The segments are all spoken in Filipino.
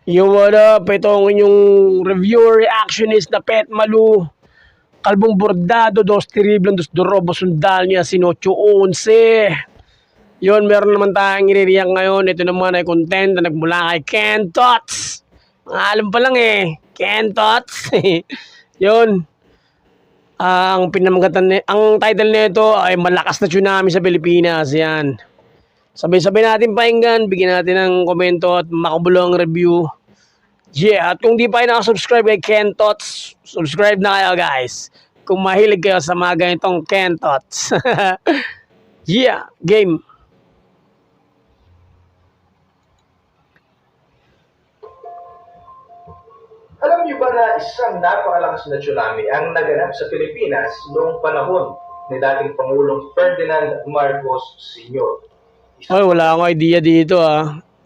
Yo, what up? Ito ang inyong review reactionist na Pet Malu. Kalbong bordado, dos terrible, dos dorobo, sundal niya, sinocho 11. Yun, meron naman tayong i-react ngayon. Ito naman ay content na nagmula kay Ken Tots. Alam pa lang Ken Tots. Yun. Ang title nito ay Malakas na Tsunami sa Pilipinas. Yan. Sabay-sabay natin pakinggan, bigyan natin ng komento at makabulong review. Yeah, at kung di pa kayo nakasubscribe kay Ken Tots, subscribe na kayo guys. Kung mahilig kayo sa mga ganitong Ken Tots. Yeah, game. Alam niyo ba na isang napakalakas na tsunami ang naganap sa Pilipinas noong panahon ni dating Pangulong Ferdinand Marcos Sr.? Ay, wala akong idea dito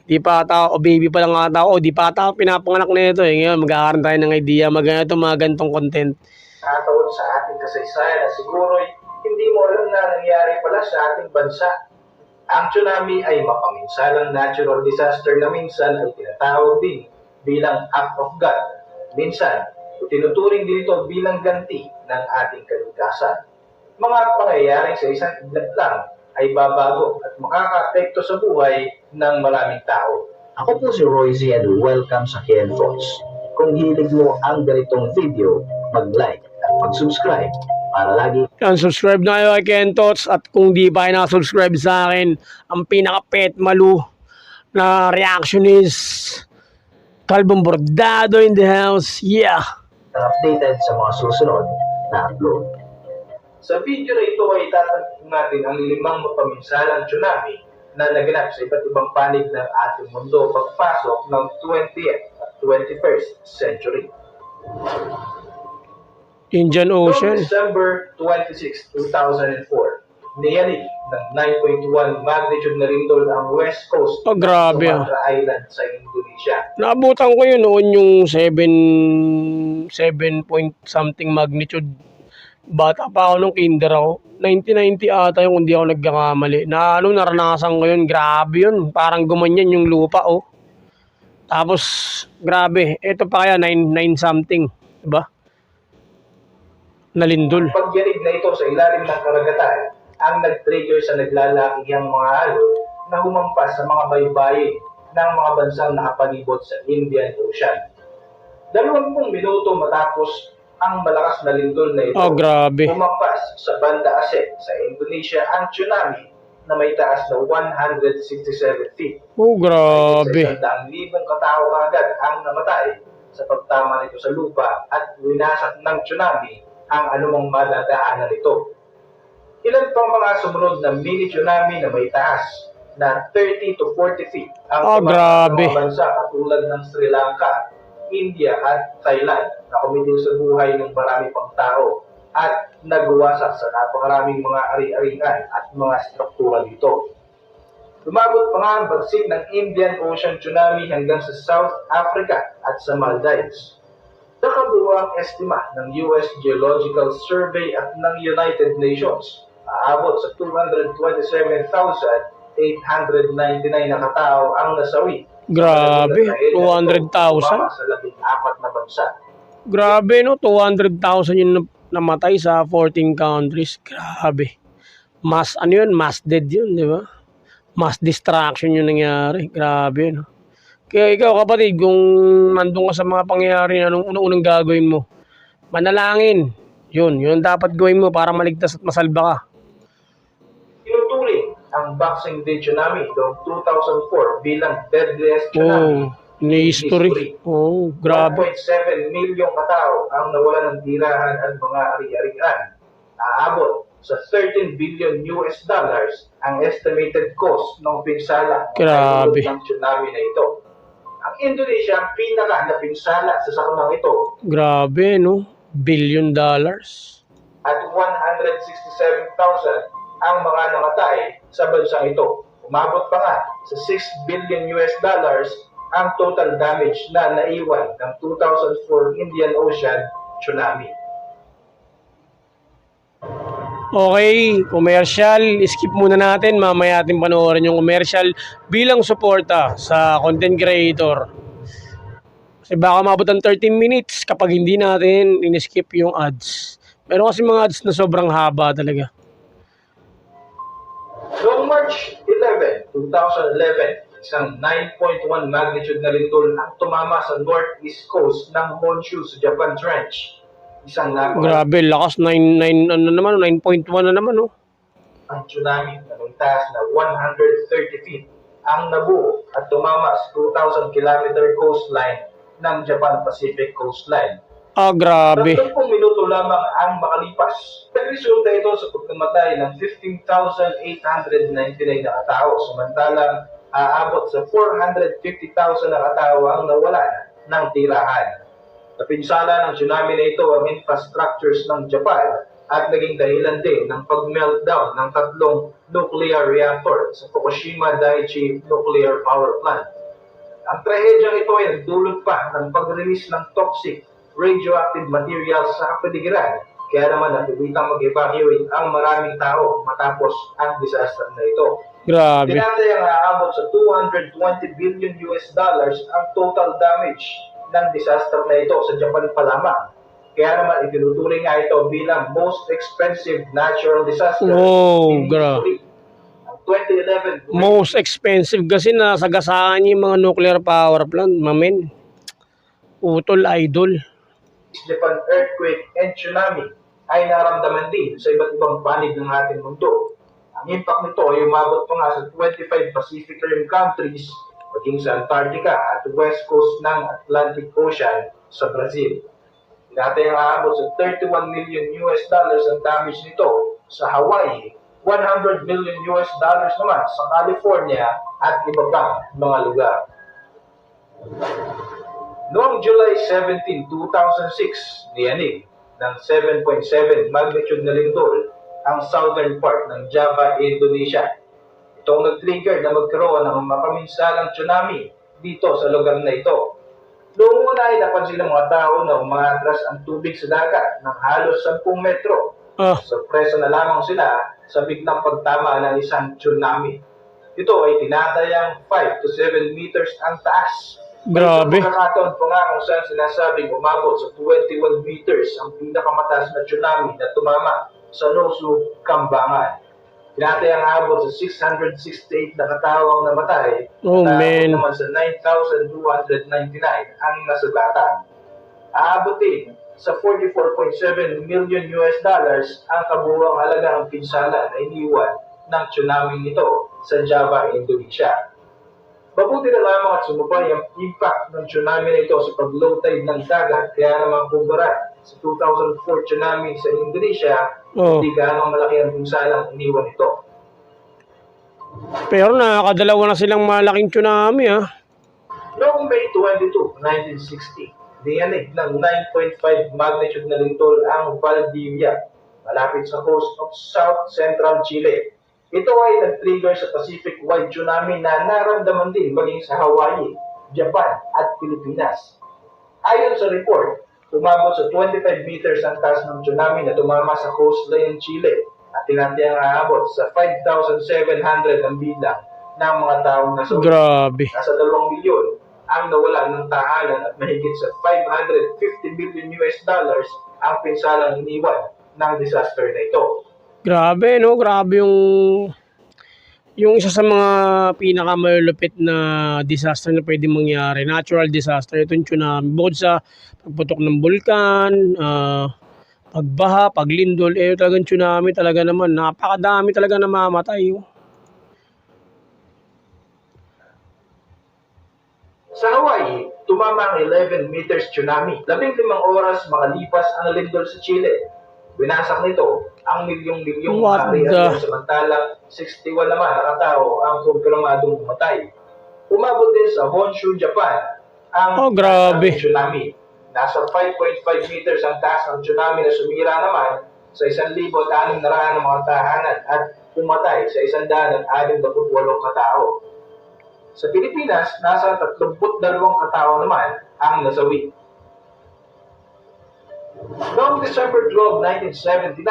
Di pa ata ako, baby pa lang ata ako, di pa ata ako pinapanganak na ito Ngayon, magkakaroon tayo ng idea, mga ganitong content. Nakataon sa ating kasaysayan na siguro hindi mo alam na nangyari pala sa ating bansa. Ang tsunami ay mapaminsalang natural disaster na minsan ay tinatawag din bilang act of God. Minsan, tinuturing din ito bilang ganti ng ating kaligtasan. Mga pangyayaring sa isang iglap lang ay babago at makaka-apekto sa buhay ng maraming tao. Ako po si Royce and welcome sa Ken Tots. Kung hilig mo ang ganitong video, mag-like at mag-subscribe para lagi Subscribe na kayo kay Ken Tots. At kung di pa kayo nakasubscribe sa akin, ang pinaka-Pet Malu na reactionist, Kalbong bordado in the house. Yeah. updated sa mga susunod na upload. Sa video na ito ay itatagpong natin ang 5 mapaminsalang tsunami na naganap sa iba't ibang panig ng ating mundo pagpasok ng 20th at 21st century. Indian Ocean. Noong December 26, 2004, niyanig ng 9.1 magnitude na lindol ang west coast Oh, grabe ng Sumatra Island sa Indonesia. Naabutan ko yun noon yung 7 point something magnitude. Bata pa ako nung kinder ako. 1990 ata yung hindi ako nagkakamali. Naranasan ko yun. Grabe yun. Parang gumanyan yung lupa Tapos, grabe. Ito pa kaya 9 something. Diba? Nalindol. Pagyanig na ito sa ilalim ng karagatan ang nag-trigger sa naglalakihang mga alon na humampas sa mga baybayin ng mga bansang nakapalibot sa Indian Ocean. 20 minuto matapos ang malakas na lindol na ito, Grabe. humampas sa Banda Aceh sa Indonesia ang tsunami na may taas na 167 feet. Grabe. Sa 100,000 katao agad ang namatay sa pagtama nito sa lupa at winasak ng tsunami ang anumang madadaanan nito. Ilan pang mga sumunod na mini tsunami na may taas na 30 to 40 feet ang grabe. mga bansa katulad ng Sri Lanka, India at Thailand na kumitil sa buhay ng marami pang tao at nagwasak sa napakaraming mga ari-arian at mga struktura dito. Lumabot pa nga ang bagsik ng Indian Ocean tsunami hanggang sa South Africa at sa Maldives. Nakabuwang estima ng US Geological Survey at ng United Nations, aabot sa 227,899 na katao ang nasawi. Grabe. 200,000. Sa 14 na bansa. Grabe 200,000 yung namatay sa 14 countries. Grabe. Mass dead yun, di ba? Mass destruction yung nangyari. Grabe, no? Kaya ikaw, kapatid, kung nandun ka sa mga pangyayari, anong unang gagawin mo? Manalangin. Yun dapat gawin mo para maligtas at masalba ka. Tinuturing ang Boxing Day tsunami noong 2004 bilang deadliest tsunami. History. Grabe. 1.7 milyong katao ang nawalan ng tirahan at mga ari-arian. Aabot sa $13 billion ang estimated cost ng pinsala ng tsunami na ito. Ang Indonesia ang pinaka napinsala sa sakunang ito. Grabe, no? $1 billion. At 167,000 ang mga namatay sa bansang ito. Umabot pa nga sa $6 billion ang total damage na naiwan ng 2004 Indian Ocean tsunami. Okay, commercial, skip muna natin. Mamaya ating panoorin yung commercial bilang suporta sa content creator. Kasi baka mabot ng 13 minutes kapag hindi natin in-skip yung ads. Meron kasi mga ads na sobrang haba talaga. Noong March 11, 2011, isang 9.1 magnitude na lindol ang tumama sa northeast coast ng Honshu sa Japan Trench. Isang Grabe, lakas 9 ano naman, 9.1 na naman, oh. ang tsunami na may taas na 130 feet ang nabuo at tumama sa 2,000 kilometer coastline ng Japan Pacific coastline. Ah, grabe. 30 minuto lamang ang makalipas. Nagresulta ito sa pagkamatay ng 15,899 na katao, samantalang aabot sa 450,000 na katao ang nawalan ng tirahan. Napinsala ng tsunami na ito ang infrastructures ng Japan at naging dahilan din ng pag-meltdown ng 3 nuclear reactor sa Fukushima Daiichi Nuclear Power Plant. Ang trahedyang ito ay nagdulot pa ng pag-release ng toxic radioactive materials sa kapaligiran, kaya naman napilitang mag-evacuate ang maraming tao matapos ang disaster na ito. Grabe. Tinatayang aabot sa 220 billion US dollars ang total damage ng disaster na ito sa Japan pa lamang. Kaya naman itinuturing nga ito bilang most expensive natural disaster Oh, in history. Ang 2011 Most expensive kasi nasagasaan yung mga nuclear power plant, mamen. Utol, idol. Japan earthquake and tsunami ay naramdaman din sa iba't ibang panig ng ating mundo. Ang impact nito ay umabot pa nga sa 25 Pacific Rim countries, maging sa Antarctica at west coast ng Atlantic Ocean sa Brazil. Dati ang aabot sa 31 million US dollars ang damage nito sa Hawaii, 100 million US dollars naman sa California at iba pang mga lugar. Noong July 17, 2006, niyanig ng 7.7 magnitude na lindol ang southern part ng Java, Indonesia. Itong nag-trigger na magkaroon ng mapaminsalang tsunami dito sa lugar na ito. Noong una ay napansin ng mga tao na umaatras ang tubig sa dagat ng halos 10 metro. Sorpresa na lamang sila sa biglang pagtama ng isang tsunami. Ito ay tinatayang 5 to 7 meters ang taas. Grabe. May pagkakataon pa nga kung saan sinasabing umabot sa 21 meters ang pinakamataas na tsunami na tumama sa Nosu, Kambangan. Tinatayang abot sa 668 na katao ang namatay. Oh, man. Naman sa 9,299 ang nasugatan. Aabot din sa 44.7 million US dollars ang kabuuang halaga ng pinsala na iniwan ng tsunami nito sa Java, Indonesia. Mabuti na lamang at sumubay ang impact ng tsunami na ito sa pag-low tide ng dagat, kaya naman kumpara sa 2004 tsunami sa Indonesia, hindi gaano malaki ang pinsalang iniwan ito. Pero nakakadalawa na silang malaking tsunami, ha? Noong May 22, 1960, diyanig ng 9.5 magnitude na lindol ang Valdivia, malapit sa coast of South Central Chile. Ito ay nag-trigger sa Pacific-wide tsunami na naramdaman din maging sa Hawaii, Japan at Pilipinas. Ayon sa report, umabot sa 25 meters ang taas ng tsunami na tumama sa coastline ng Chile at tinatayang aabot sa 5,700 ang bilang ng mga taong nasawi. Grabe. Nasa 2 milyon ang nawala ng tahanan at mahigit sa 550 billion US dollars ang pinsalang iniwan ng disaster na ito. Grabe, no? Grabe yung isa sa mga pinakamalulupit na disaster na pwede mangyari. Natural disaster. Ito yung tsunami. Bukod sa pagputok ng bulkan, pagbaha, paglindol, talagang tsunami talaga naman. Napakadami talaga namamatay. Sa Hawaii, tumama ang 11 meters tsunami. 15 oras makalipas ang lindol sa Chile. Binasak nito ang milyong-milyong ari-arian, samantalang 61 naman na katao ang kumpirmadong umatay. Umabot din sa Honshu, Japan ang tsunami. Nasa 5.5 meters ang taas ng tsunami na sumira naman sa 1,600 ng mga tahanan at pumatay sa 168 katao. Sa Pilipinas, nasa 32 katao naman ang nasawi. Noong December 12, 1979,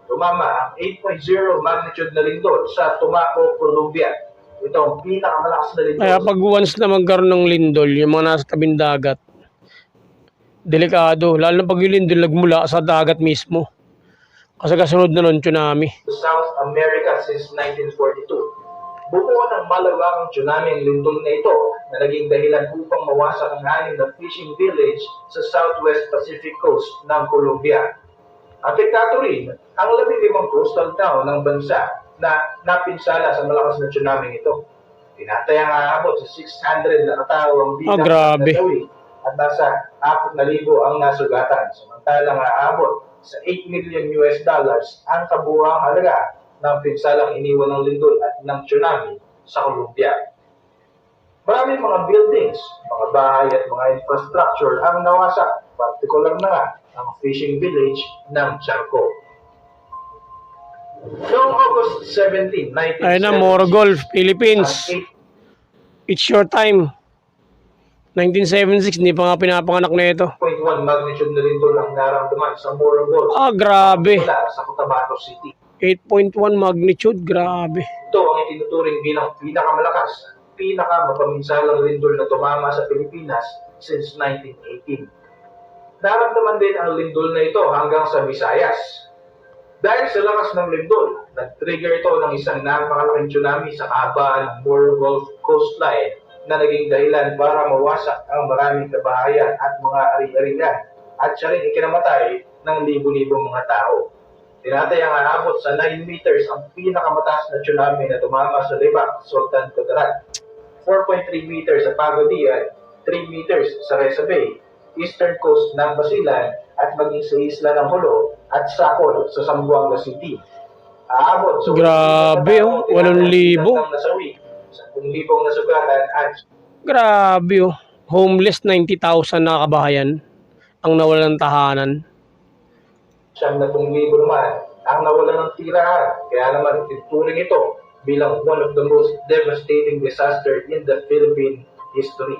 tumama ang 8.0 magnitude na lindol sa Tumaco, Colombia. Ito ang pinakamalakas na lindol. Kaya pag once na magkaroon ng lindol, yung mga nasa tabing dagat, Delikado. Lalo na pag yung lindol nagmula sa dagat mismo. Kasi kasunod na nun, tsunami. South America since 1942. Bumuo ng malawakang tsunami ang lindol na ito na naging dahilan upang mawasak ang 6 na fishing village sa Southwest Pacific Coast ng Colombia. Apektado rin ang 15 coastal town ng bansa na napinsala sa malakas na tsunami ito. Tinatayang aabot sa 600 na katao ang bilang grabe. nasawi at nasa 4,000 ang nasugatan. Samantalang aabot sa $8 million ang kabuuang halaga ng pinsalang iniwan ng lindol at ng tsunami sa Colombia. Maraming mga buildings, mga bahay at mga infrastructure ang nawasak, partikular na nga ang fishing village ng Charco. Noong August 17, 1976, Ayun na, Morgol, Philippines. It's your time. 1976, hindi pa nga pinapanganak na ito. 8.1 magnitude na lindol ang naramdaman sa Morogoro. Grabe. Mula sa Cotabato City. 8.1 magnitude, grabe. Ito ang itinuturing bilang pinakamalakas, pinakamapaminsalang lindol na tumama sa Pilipinas since 1918. Naramdaman din ang lindol na ito hanggang sa Visayas. Dahil sa lakas ng lindol, nag-trigger ito ng isang napakalaking tsunami sa kahabaan ng Morogoro coastline na naging dahilan para mawasak ang maraming kabahayan at mga ari-arian at siya rin ikinamatay ng libo-libong mga tao. Tinatayang aabot sa 9 meters ang pinakamataas na tsunami na tumama sa Libac, Sultan Kudarat. 4.3 meters sa Pagodian, 3 meters sa Reza Bay, eastern coast ng Basilan at maging sa isla ng Jolo at Sacol sa Zamboanga City. Aabot sa Grabe, 8,000. nasawi, 10,000 nasugatan at Grabe, homeless 90,000 na kabahayan ang nawalan ng tahanan. 10,000 naman ang nawalan ng tirahan. Kaya naman ituturing ito bilang one of the most devastating disaster in the Philippine history.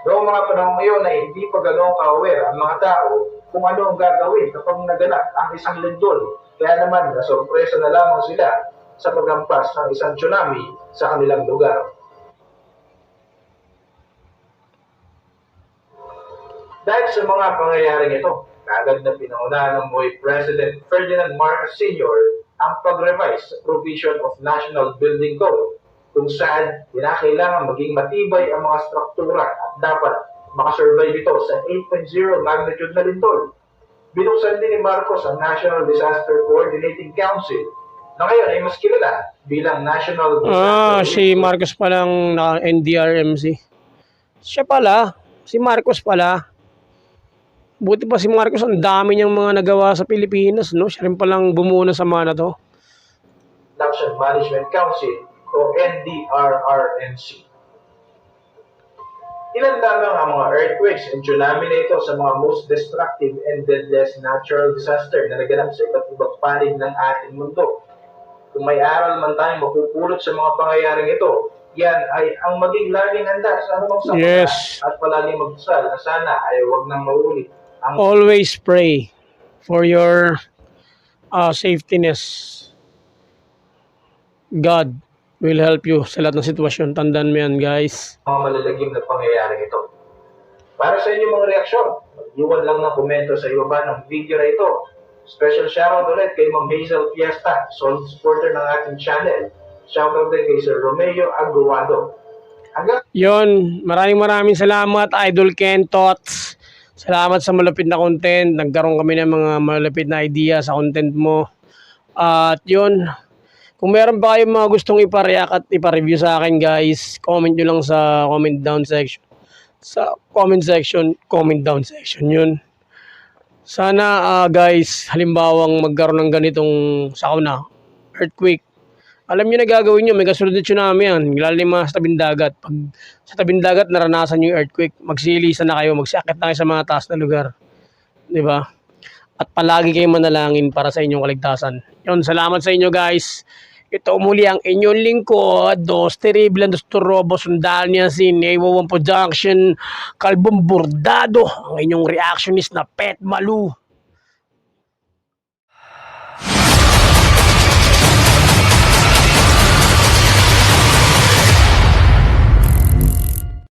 Noong mga panahon ngayon na hindi pa ganoong ka-aware ang mga tao kung ano ang gagawin kapag naganap ang isang lindol. Kaya naman nasorpresa na lamang sila sa paghampas ng isang tsunami sa kanilang lugar. Dahil sa mga pangyayaring ito, kaagad na pinangunahan ng MOI President Ferdinand Marcos Sr. ang pag-revise sa provision of National Building Code kung saan kinakailangan maging matibay ang mga struktura at dapat makasurvive ito sa 8.0 magnitude na lindol. Binuksan din ni Marcos ang National Disaster Coordinating Council na ngayon ay mas kilala bilang National Disaster Si Marcos palang NDRMC. Siya pala, si Marcos pala. Buti pa si Marcos, ang dami niyang mga nagawa sa Pilipinas, no? Siya rin palang bumuo ng sama na to. Action Management Council o NDRRMC. Ilan lamang ang mga earthquakes and tsunami na ito sa mga most destructive and deadliest natural disaster na naganap sa iba't ibang panig ng ating mundo. Kung may aral man tayong mapupulot sa mga pangyayaring ito, yan ay ang maging laging handa sa anumang sakuna at palaging magdasal na sana ay huwag nang maulit. Always pray for your safetyness. God will help you sa lahat ng sitwasyon. Tandaan mo yan, guys. Mga malalagim na pangyayaring ito. Para sa inyong mga reaksyon, mag-iwan lang ng komento sa ibaba ng video na ito. Special shoutout ulit kay Ma'am Hazel Fiesta, solid supporter ng ating channel. Shoutout din kay Sir Romeo Aguado. Yon, maraming salamat, Idol Ken Tots. Salamat sa malapit na content. Nagkaroon kami ng mga malapit na idea sa content mo. At yun, kung meron ba kayong mga gustong ipareact at ipareview sa akin, guys, comment nyo lang sa comment down section. Sa comment section, comment down section yun. Sana guys, halimbawang magkaroon ng ganitong sakuna, earthquake. Alam nyo na gagawin nyo, may kasunod na tsunami yan. Lalim sa tabing dagat. Pag sa tabing dagat naranasan yung earthquake, magsilisan na kayo, magsiakit na kayo sa mga taas na lugar. Diba? At palagi kayong manalangin para sa inyong kaligtasan. Yun, salamat sa inyo guys. Ito muli ang inyong lingkod, Dos Terrible, Dos Turobo, Sundal niya si Newo Production, Kalbong Bordado, ang inyong reactionist na Pet Malu.